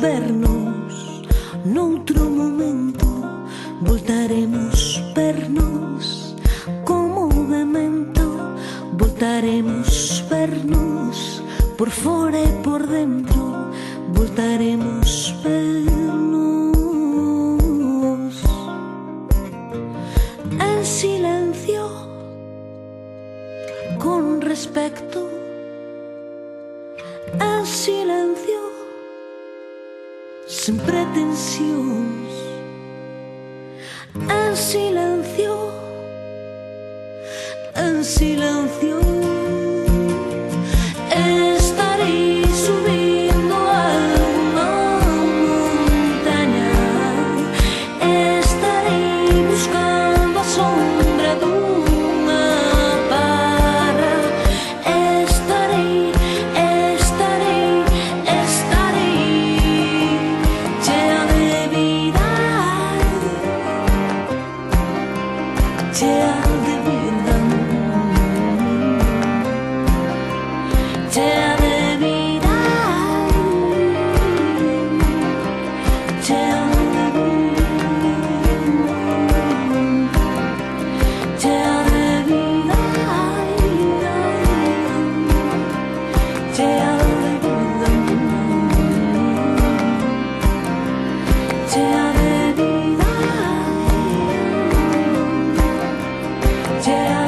vernos noutro momento, voltaremos vernos como memento, voltaremos vernos por fora e por dentro, voltaremos vernos en silencio, con respecto, en silencio, sen pretensións, en silencio, en silencio. Estarei subindo alguma montaña, estarei buscando a sombra dunha parra, estarei chea de vida, chea de vida, chea de vida, chea de vida, chea de vida, chea de vida, chea de vida, chea